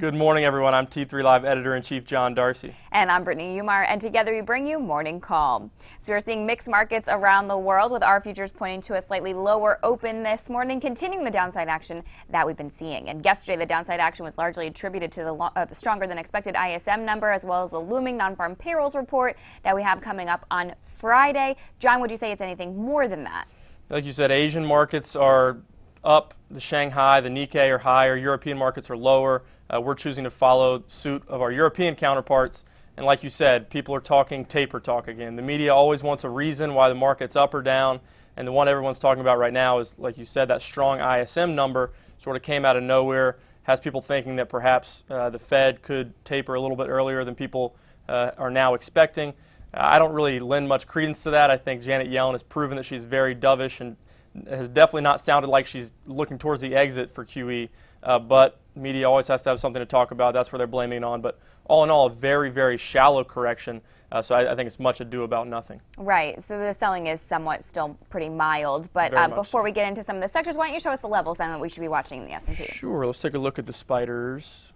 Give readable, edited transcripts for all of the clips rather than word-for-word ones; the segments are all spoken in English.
Good morning, everyone. I'm T3 Live Editor-in-Chief John Darcy. And I'm Brittany Umar, and together we bring you Morning Call. So we're seeing mixed markets around the world, with our futures pointing to a slightly lower open this morning, continuing the downside action that we've been seeing. And yesterday, the downside action was largely attributed to the stronger than expected ISM number, as well as the looming non-farm payrolls report that we have coming up on Friday. John, would you say it's anything more than that? Like you said, Asian markets are up. The Shanghai, the Nikkei are higher. European markets are lower. We're choosing to follow suit of our European counterparts. And like you said, people are talking taper talk again. The media always wants a reason why the market's up or down. And the one everyone's talking about right now is, like you said, that strong ISM number sort of came out of nowhere, has people thinking that perhaps the Fed could taper a little bit earlier than people are now expecting. I don't really lend much credence to that. I think Janet Yellen has proven that she's very dovish and has definitely not sounded like she's looking towards the exit for QE. But media always has to have something to talk about. That's where they're blaming it on. But all in all, a very, very shallow correction. So I think it's much ado about nothing. Right. So the selling is somewhat still pretty mild. But before we get into some of the sectors, why don't you show us the levels then that we should be watching in the S&P? Sure. Let's take a look at the spiders.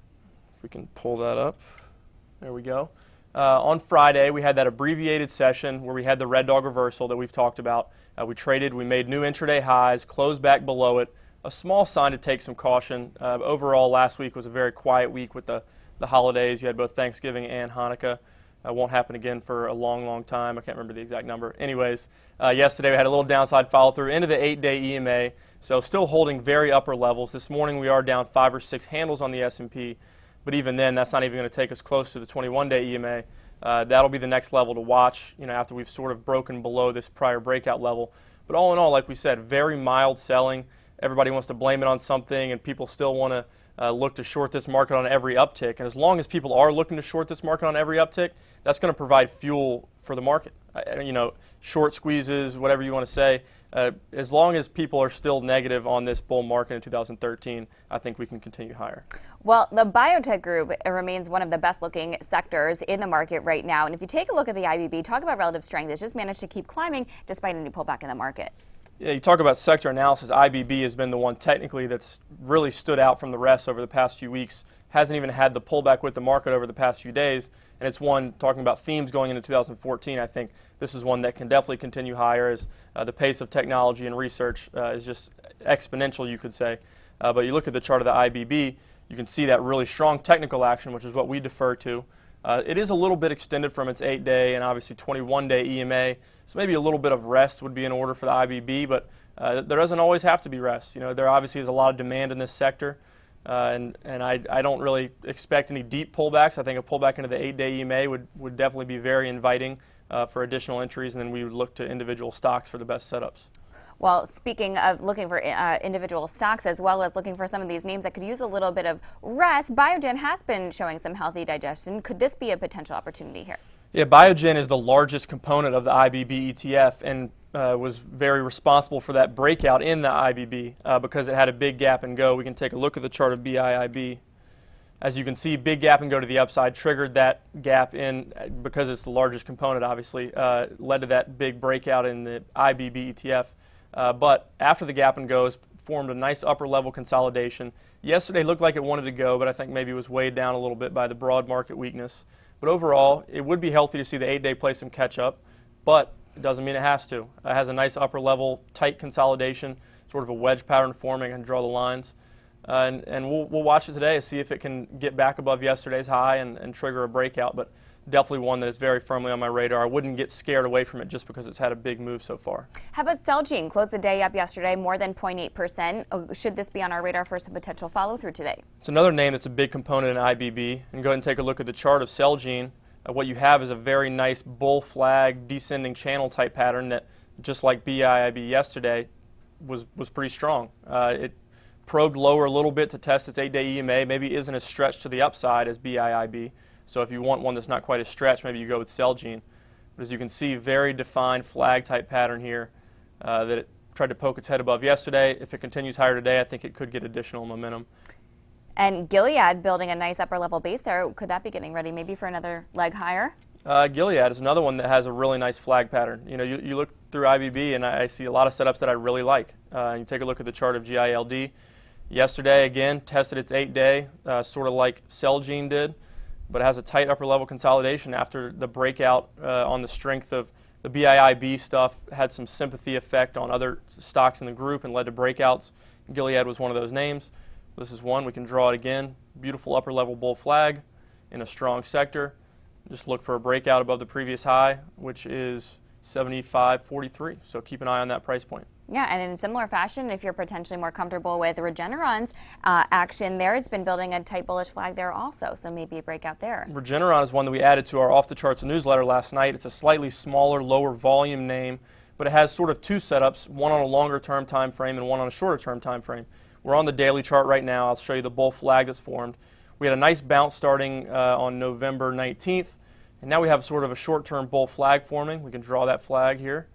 If we can pull that up. There we go. On Friday, we had that abbreviated session where we had the red dog reversal that we've talked about. We traded, we made new intraday highs, closed back below it. A small sign to take some caution. Overall, last week was a very quiet week with the holidays. You had both Thanksgiving and Hanukkah. Won't happen again for a long, long time. I can't remember the exact number. Anyways, yesterday we had a little downside follow through into the 8-day EMA. So still holding very upper levels. This morning we are down 5 or 6 handles on the S&P. But even then, that's not even going to take us close to the 21-day EMA. That'll be the next level to watch, after we've sort of broken below this prior breakout level. But all in all, like we said, very mild selling. Everybody wants to blame it on something, and people still want to look to short this market on every uptick. And as long as people are looking to short this market on every uptick, that's going to provide fuel for the market. Short squeezes, whatever you want to say. As long as people are still negative on this bull market in 2013, I think we can continue higher. Well, the biotech group remains one of the best looking sectors in the market right now. And if you take a look at the IBB, talk about relative strength. It's just managed to keep climbing despite any pullback in the market. Yeah, you talk about sector analysis. IBB has been the one technically that's really stood out from the rest over the past few weeks. Hasn't even had the pullback with the market over the past few days. And it's one, talking about themes going into 2014, I think this is one that can definitely continue higher as the pace of technology and research is just exponential, you could say. But you look at the chart of the IBB, you can see that really strong technical action, which is what we defer to. It is a little bit extended from its 8-day and obviously 21-day EMA, so maybe a little bit of rest would be in order for the IBB, but there doesn't always have to be rest. There obviously is a lot of demand in this sector, and I don't really expect any deep pullbacks. I think a pullback into the 8-day EMA would definitely be very inviting for additional entries, and then we would look to individual stocks for the best setups. Well, speaking of looking for individual stocks as well as looking for some of these names that could use a little bit of rest, Biogen has been showing some healthy digestion. Could this be a potential opportunity here? Yeah, Biogen is the largest component of the IBB ETF and was very responsible for that breakout in the IBB because it had a big gap and go. We can take a look at the chart of BIIB. As you can see, big gap and go to the upside triggered that gap in because it's the largest component, obviously, led to that big breakout in the IBB ETF. But after the gap and goes, formed a nice upper level consolidation. Yesterday looked like it wanted to go, but I think maybe it was weighed down a little bit by the broad market weakness. But overall, it would be healthy to see the 8-day play some catch up, but it doesn't mean it has to. It has a nice upper level, tight consolidation, sort of a wedge pattern forming. I can draw the lines. And we'll watch it today to see if it can get back above yesterday's high and trigger a breakout. But definitely one that is very firmly on my radar. I wouldn't get scared away from it just because it's had a big move so far. How about CELG? Closed the day up yesterday, more than 0.8%. Should this be on our radar for some potential follow-through today? It's another name that's a big component in IBB. And go ahead and take a look at the chart of CELG. What you have is a very nice bull flag descending channel type pattern that, just like BIIB yesterday, was pretty strong. It probed lower a little bit to test its 8-day EMA. Maybe isn't as stretched to the upside as BIIB. So if you want one that's not quite as stretched, maybe you go with CELG. But as you can see, very defined flag type pattern here that it tried to poke its head above yesterday. If it continues higher today, I think it could get additional momentum. And Gilead building a nice upper level base there. Could that be getting ready maybe for another leg higher? Gilead is another one that has a really nice flag pattern. You look through IBB and I see a lot of setups that I really like. You take a look at the chart of GILD. Yesterday, again, tested its 8-day, sort of like CELG did, but it has a tight upper level consolidation after the breakout on the strength of the BIIB stuff, had some sympathy effect on other stocks in the group and led to breakouts. Gilead was one of those names. This is one. We can draw it again. Beautiful upper level bull flag in a strong sector. Just look for a breakout above the previous high, which is 75.43. So keep an eye on that price point. Yeah, and in a similar fashion, if you're potentially more comfortable with Regeneron's action there, it's been building a tight bullish flag there also, so maybe a breakout there. Regeneron is one that we added to our Off the Charts newsletter last night. It's a slightly smaller, lower volume name, but it has sort of two setups, one on a longer term time frame and one on a shorter term time frame. We're on the daily chart right now. I'll show you the bull flag that's formed. We had a nice bounce starting on November 19th, and now we have sort of a short-term bull flag forming. We can draw that flag here.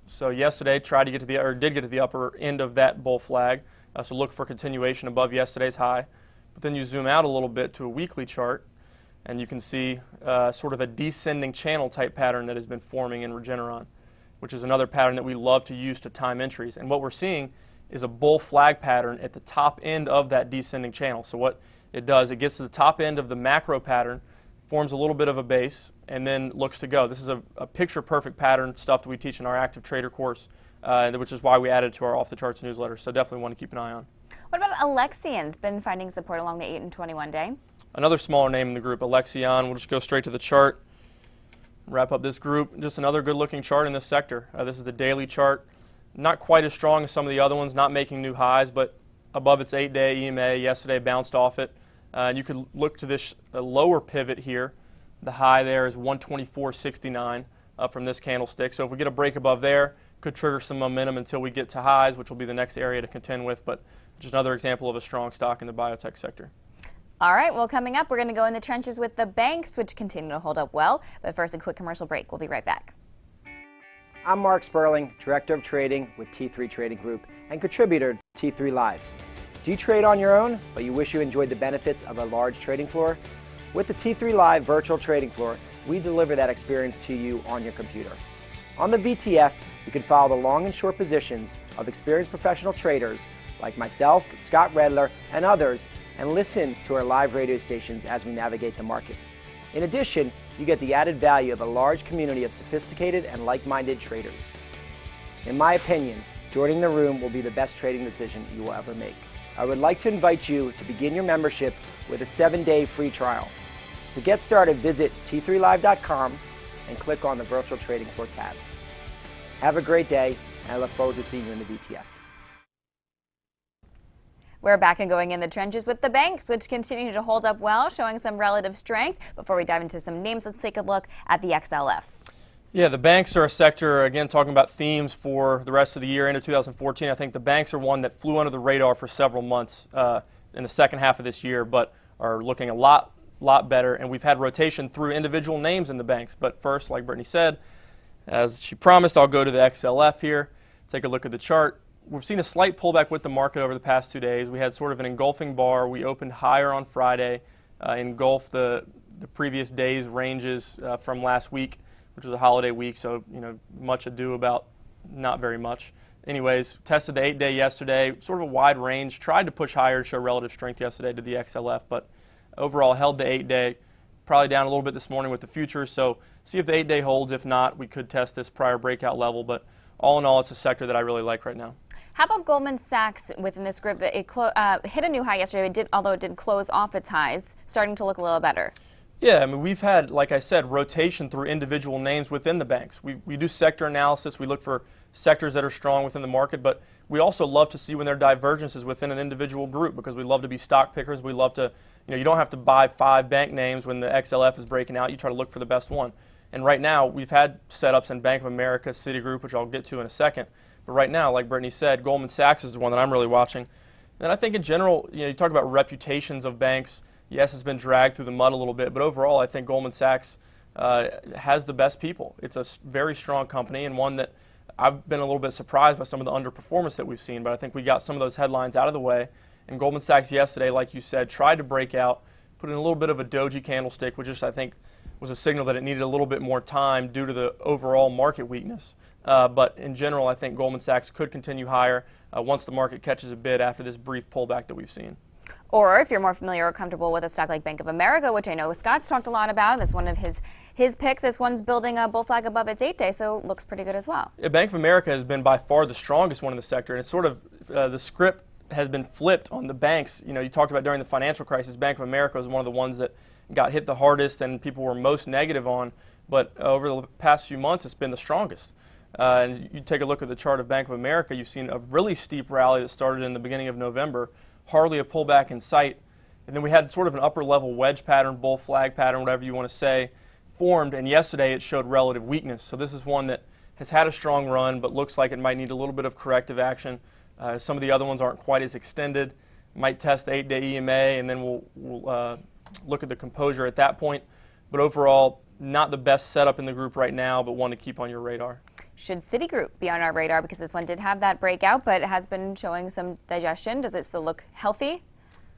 So yesterday did get to the upper end of that bull flag, so look for continuation above yesterday's high. But then you zoom out a little bit to a weekly chart, and you can see sort of a descending channel type pattern that has been forming in Regeneron, which is another pattern that we love to use to time entries. And what we're seeing is a bull flag pattern at the top end of that descending channel. So what it does, it gets to the top end of the macro pattern, forms a little bit of a base, and then looks to go. This is a picture-perfect pattern stuff that we teach in our Active Trader course, which is why we added to our Off the Charts newsletter. So definitely want to keep an eye on. What about Alexion's been finding support along the 8 and 21 day? Another smaller name in the group, Alexion. We'll just go straight to the chart, wrap up this group. Just another good-looking chart in this sector. This is the daily chart. Not quite as strong as some of the other ones, not making new highs, but above its 8-day EMA. Yesterday bounced off it. And you could look to this lower pivot here. The high there is 124.69 up from this candlestick. So if we get a break above there, could trigger some momentum until we get to highs, which will be the next area to contend with. But just another example of a strong stock in the biotech sector. All right, well, coming up, we're going to go in the trenches with the banks, which continue to hold up well. But first, a quick commercial break. We'll be right back. I'm Mark Sperling, Director of Trading with T3 Trading Group and contributor to T3 Live. Do you trade on your own, but you wish you enjoyed the benefits of a large trading floor? With the T3 Live virtual trading floor, we deliver that experience to you on your computer. On the VTF, you can follow the long and short positions of experienced professional traders like myself, Scott Redler, and others, and listen to our live radio stations as we navigate the markets. In addition, you get the added value of a large community of sophisticated and like-minded traders. In my opinion, joining the room will be the best trading decision you will ever make. I would like to invite you to begin your membership with a 7-day free trial. To get started, visit t3live.com and click on the Virtual Trading Floor tab. Have a great day, and I look forward to seeing you in the VTF. We're back and going in the trenches with the banks, which continue to hold up well, showing some relative strength. Before we dive into some names, let's take a look at the XLF. Yeah, the banks are a sector, again, talking about themes for the rest of the year into 2014. I think the banks are one that flew under the radar for several months in the second half of this year, but are looking a lot better. And we've had rotation through individual names in the banks. But first, like Brittany said, as she promised, I'll go to the XLF here, take a look at the chart. We've seen a slight pullback with the market over the past 2 days. We had sort of an engulfing bar. We opened higher on Friday, engulfed the previous day's ranges from last week, which was a holiday week, so much ado about not very much. Anyways, tested the 8-day yesterday, sort of a wide range, tried to push higher to show relative strength yesterday to the XLF, but overall held the 8-day, probably down a little bit this morning with the futures, so see if the 8-day holds. If not, we could test this prior breakout level, but all in all, it's a sector that I really like right now. How about Goldman Sachs within this group? It hit a new high yesterday, although it did close off its highs, starting to look a little better. Yeah, I mean, we've had, like I said, rotation through individual names within the banks. We do sector analysis. We look for sectors that are strong within the market, but we also love to see when there are divergences within an individual group because we love to be stock pickers. We love to, you don't have to buy 5 bank names when the XLF is breaking out. You try to look for the best one. And right now, we've had setups in Bank of America, Citigroup, which I'll get to in a second. But right now, like Brittany said, Goldman Sachs is the one that I'm really watching. And I think in general, you talk about reputations of banks. Yes, it's been dragged through the mud a little bit, but overall, I think Goldman Sachs has the best people. It's a very strong company and one that I've been a little bit surprised by some of the underperformance that we've seen, but I think we got some of those headlines out of the way. And Goldman Sachs yesterday, like you said, tried to break out, put in a little bit of a doji candlestick, which just I think was a signal that it needed a little bit more time due to the overall market weakness. But in general, I think Goldman Sachs could continue higher. once the market catches a bid after this brief pullback that we've seen. Or if you're more familiar or comfortable with a stock like Bank of America, which I know Scott's talked a lot about, that's one of his picks. This one's building a bull flag above its 8-day, so looks pretty good as well. Yeah, Bank of America has been by far the strongest one in the sector, and it's sort of the script has been flipped on the banks. You know, you talked about during the financial crisis, Bank of America was one of the ones that got hit the hardest and people were most negative on, but over the past few months, it's been the strongest. And you take a look at the chart of Bank of America, you've seen a really steep rally that started in the beginning of November, hardly a pullback in sight. And then we had sort of an upper level wedge pattern, bull flag pattern, whatever you want to say, formed. And yesterday it showed relative weakness. So this is one that has had a strong run, but looks like it might need a little bit of corrective action. Some of the other ones aren't quite as extended. Might test the 8-day EMA, and then we'll look at the composure at that point. But overall, not the best setup in the group right now, but one to keep on your radar. Should Citigroup be on our radar, because this one did have that breakout, but it has been showing some digestion? Does it still look healthy?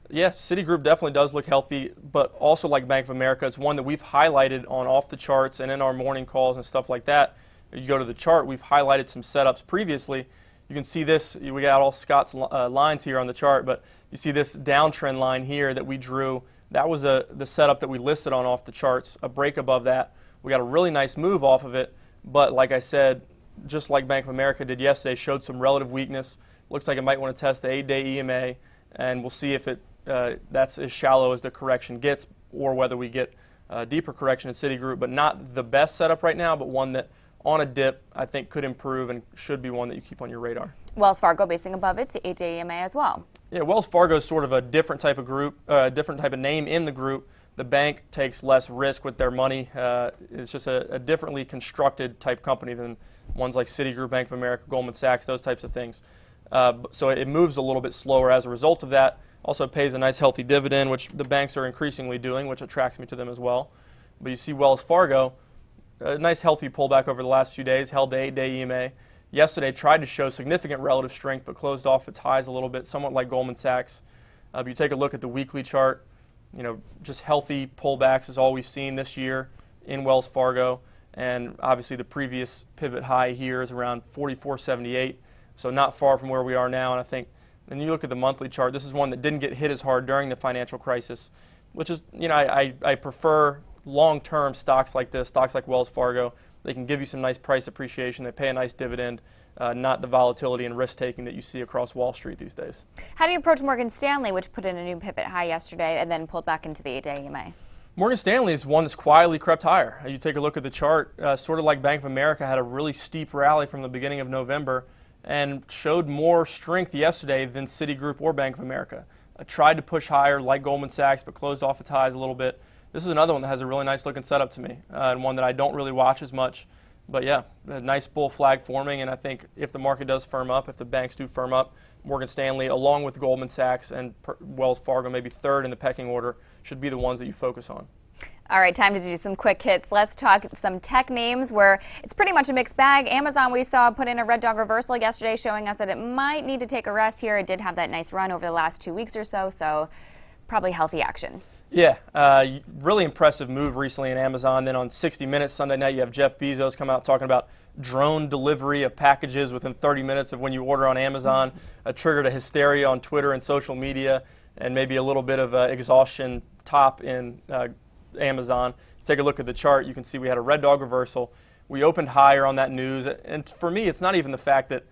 Yeah, Citigroup definitely does look healthy, but also like Bank of America, it's one that we've highlighted on off the charts and in our morning calls and stuff like that. You go to the chart, we've highlighted some setups previously. You can see this, we got all Scott's lines here on the chart, but you see this downtrend line here that we drew. That was the setup that we listed on off the charts, a break above that. We got a really nice move off of it, but like I said, just like Bank of America did yesterday, showed some relative weakness. Looks like it might want to test the 8-day EMA, and we'll see if that's as shallow as the correction gets, or whether we get a deeper correction in Citigroup. But not the best setup right now, but one that on a dip I think could improve and should be one that you keep on your radar. Wells Fargo basing above its 8-day EMA as well. Yeah, Wells Fargo is sort of a different type of group, different type of name in the group. The bank takes less risk with their money. It's just a differently constructed type company than ones like Citigroup, Bank of America, Goldman Sachs, those types of things. So it moves a little bit slower as a result of that. Also pays a nice healthy dividend, which the banks are increasingly doing, which attracts me to them as well. But you see Wells Fargo, a nice healthy pullback over the last few days, held the 8-day EMA. Yesterday tried to show significant relative strength, but closed off its highs a little bit, somewhat like Goldman Sachs. If you take a look at the weekly chart, you know, just healthy pullbacks is all we've seen this year in Wells Fargo. And obviously the previous pivot high here is around 44.78, so not far from where we are now. And I think when you look at the monthly chart, this is one that didn't get hit as hard during the financial crisis, which is, you know, I prefer long-term stocks like this, stocks like Wells Fargo. They can give you some nice price appreciation. They pay a nice dividend, not the volatility and risk-taking that you see across Wall Street these days. How do you approach Morgan Stanley, which put in a new pivot high yesterday and then pulled back into the 8-day EMA? Morgan Stanley is one that's quietly crept higher. You take a look at the chart, sort of like Bank of America had a really steep rally from the beginning of November and showed more strength yesterday than Citigroup or Bank of America. Tried to push higher like Goldman Sachs, but closed off its highs a little bit. This is another one that has a really nice looking setup to me, and one that I don't really watch as much. But yeah, a nice bull flag forming, and I think if the market does firm up, if the banks do firm up, Morgan Stanley, along with Goldman Sachs and Wells Fargo, maybe third in the pecking order, should be the ones that you focus on. All right, time to do some quick hits. Let's talk some tech names where it's pretty much a mixed bag. Amazon, we saw put in a red dog reversal yesterday, showing us that it might need to take a rest here. It did have that nice run over the last 2 weeks or so, so probably healthy action. Yeah, really impressive move recently in Amazon. Then on 60 Minutes Sunday night, you have Jeff Bezos come out talking about drone delivery of packages within 30 minutes of when you order on Amazon. Triggered a hysteria on Twitter and social media, and maybe a little bit of exhaustion top in Amazon. Take a look at the chart. You can see we had a red dog reversal. We opened higher on that news, and for me, it's not even the fact that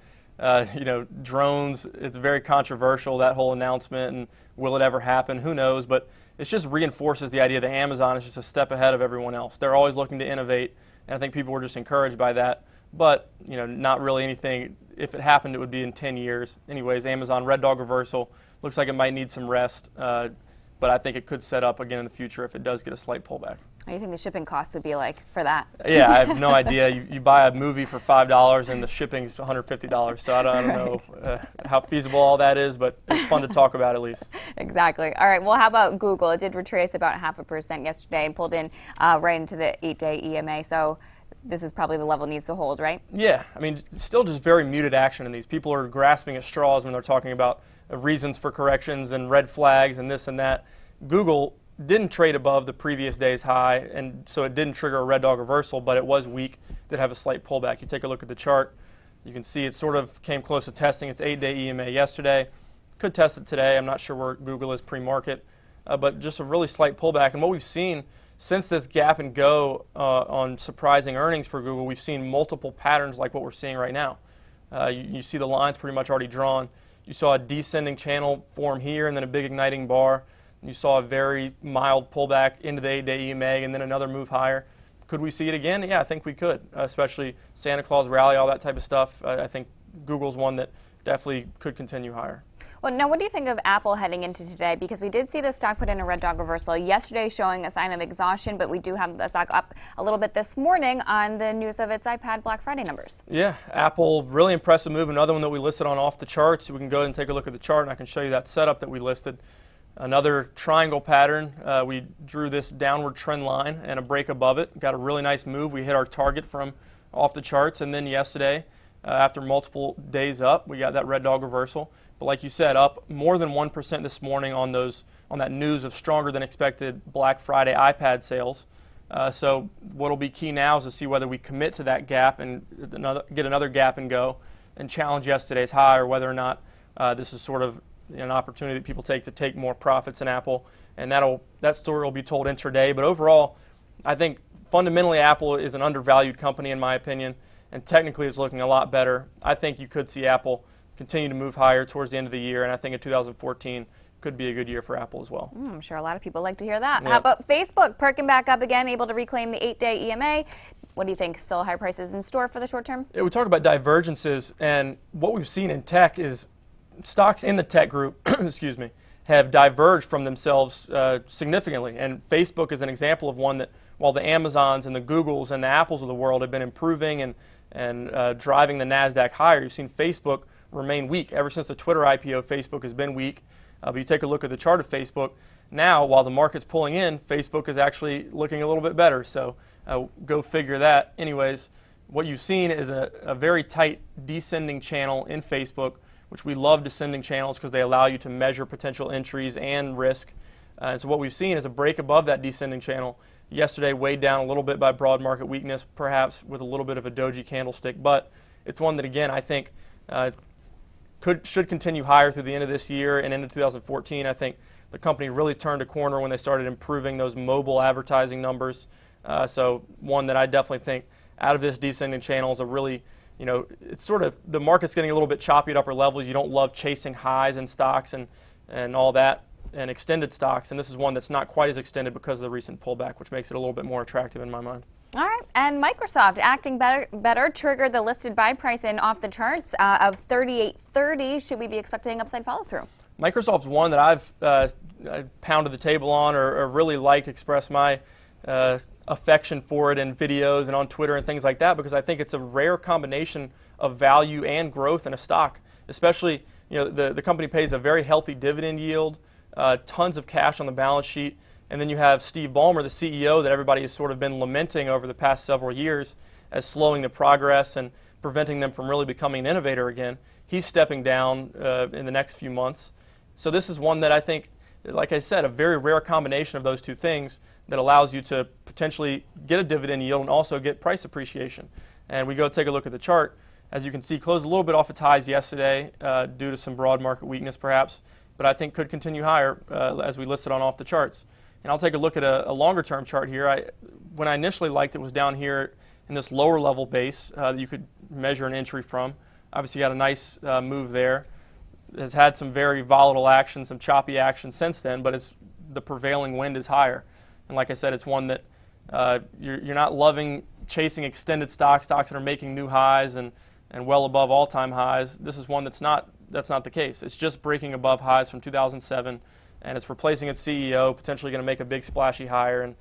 drones. It's very controversial, that whole announcement, and will it ever happen? Who knows? But it just reinforces the idea that Amazon is just a step ahead of everyone else. They're always looking to innovate, and I think people were just encouraged by that. But not really anything. If it happened, it would be in 10 years. Anyways, Amazon red dog reversal. Looks like it might need some rest, but I think it could set up again in the future if it does get a slight pullback. What do you think the shipping costs would be like for that? Yeah, I have no idea. You buy a movie for $5 and the shipping's $150, so I don't know how feasible all that is, but it's fun to talk about at least. Exactly. All right, well, how about Google? It did retrace about 0.5% yesterday and pulled in right into the 8-day EMA, so this is probably the level it needs to hold, right? Yeah, I mean, still just very muted action in these. People are grasping at straws when they're talking about reasons for corrections and red flags and this and that. Google didn't trade above the previous day's high, and so it didn't trigger a red dog reversal, but it was weak, did have a slight pullback. You take a look at the chart, You can see it sort of came close to testing its 8-day EMA yesterday. Could test it today. I'm not sure where Google is pre-market, but just a really slight pullback. And what we've seen since this gap and go on surprising earnings for Google, we've seen multiple patterns like what we're seeing right now. You see the lines pretty much already drawn. You saw a descending channel form here and then a big igniting bar. You saw a very mild pullback into the 8-day EMA and then another move higher. Could we see it again? Yeah, I think we could, especially Santa Claus rally, all that type of stuff. I think Google's one that definitely could continue higher. Well, now what do you think of Apple heading into today? Because we did see the stock put in a red dog reversal yesterday showing a sign of exhaustion, but we do have the stock up a little bit this morning on the news of its iPad Black Friday numbers. Yeah, Apple, really impressive move. Another one that we listed on off the charts. We can go ahead and take a look at the chart, and I can show you that setup that we listed. Another triangle pattern. We drew this downward trend line and a break above it. Got a really nice move. We hit our target from off the charts, and then yesterday, after multiple days up, we got that red dog reversal. But like you said, up more than 1% this morning on that news of stronger than expected Black Friday iPad sales. So what'll be key now is to see whether we commit to that gap and get another gap and go and challenge yesterday's high, or whether or not this is sort of an opportunity that people take to take more profits in Apple. And that story will be told intraday. But overall, I think fundamentally Apple is an undervalued company in my opinion, and technically it's looking a lot better. I think you could see Apple continue to move higher towards the end of the year, and I think in 2014 could be a good year for Apple as well. I'm sure a lot of people like to hear that. Yep. How about Facebook perking back up again, able to reclaim the 8-day EMA? What do you think? Still high prices in store for the short term? Yeah, we talk about divergences, and what we've seen in tech is stocks in the tech group excuse me, have diverged from themselves significantly. And Facebook is an example of one that, while the Amazons and the Googles and the Apples of the world have been improving and driving the NASDAQ higher, you've seen Facebook remain weak. Ever since the Twitter IPO, Facebook has been weak. But you take a look at the chart of Facebook, now while the market's pulling in, Facebook is actually looking a little bit better. So go figure that. Anyways, what you've seen is a very tight descending channel in Facebook, which we love descending channels because they allow you to measure potential entries and risk. So what we've seen is a break above that descending channel. Yesterday weighed down a little bit by broad market weakness, perhaps with a little bit of a doji candlestick, but it's one that, again, I think should continue higher through the end of this year and into 2014. I think the company really turned a corner when they started improving those mobile advertising numbers. So one that I definitely think out of this descending channel is a really, it's sort of, the market's getting a little bit choppy at upper levels. You don't love chasing highs in stocks and all that, and extended stocks. And this is one that's not quite as extended because of the recent pullback, which makes it a little bit more attractive in my mind. All right, and Microsoft acting better triggered the listed buy price in off the charts of $38.30. Should we be expecting upside follow through? Microsoft's one that I've pounded the table on or really liked, expressed my affection for it in videos and on Twitter and things like that, because I think it's a rare combination of value and growth in a stock. Especially, the company pays a very healthy dividend yield, tons of cash on the balance sheet. And then you have Steve Ballmer, the CEO, that everybody has sort of been lamenting over the past several years as slowing the progress and preventing them from really becoming an innovator again. He's stepping down in the next few months. So this is one that I think, like I said, a very rare combination of those two things that allows you to potentially get a dividend yield and also get price appreciation. And we go take a look at the chart. As you can see, closed a little bit off its highs yesterday due to some broad market weakness perhaps, but I think could continue higher as we listed on off the charts. And I'll take a look at a longer term chart here. When I initially liked it was down here in this lower level base that you could measure an entry from. Obviously got a nice move there. Has had some very volatile action, some choppy action since then, but the prevailing wind is higher. And like I said, it's one that you're not loving chasing extended stocks that are making new highs and well above all-time highs. This is one that's not the case. It's just breaking above highs from 2007. And it's replacing its CEO, potentially going to make a big splashy hire, and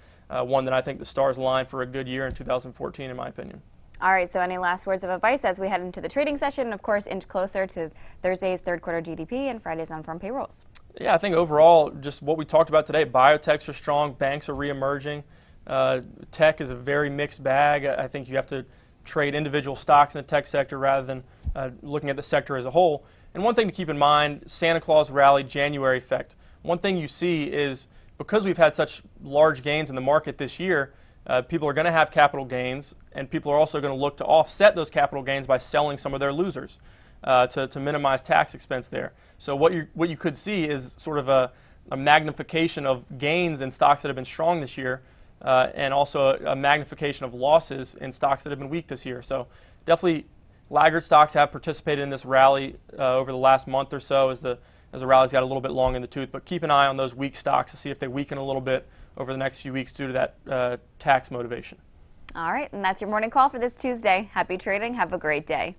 one that I think the stars align for a good year in 2014, in my opinion. All right, so any last words of advice as we head into the trading session, and of course, inch closer to Thursday's third quarter GDP and Friday's non-farm payrolls? Yeah, I think overall, just what we talked about today, biotechs are strong, banks are reemerging. Tech is a very mixed bag. I think you have to trade individual stocks in the tech sector rather than looking at the sector as a whole. And one thing to keep in mind, Santa Claus rally, January effect. One thing you see is because we've had such large gains in the market this year, people are going to have capital gains, and people are also going to look to offset those capital gains by selling some of their losers to minimize tax expense there. So what you could see is sort of a magnification of gains in stocks that have been strong this year, and also a magnification of losses in stocks that have been weak this year. So definitely laggard stocks have participated in this rally over the last month or so as the rally's got a little bit long in the tooth. But keep an eye on those weak stocks to see if they weaken a little bit over the next few weeks due to that tax motivation. All right, and that's your morning call for this Tuesday. Happy trading. Have a great day.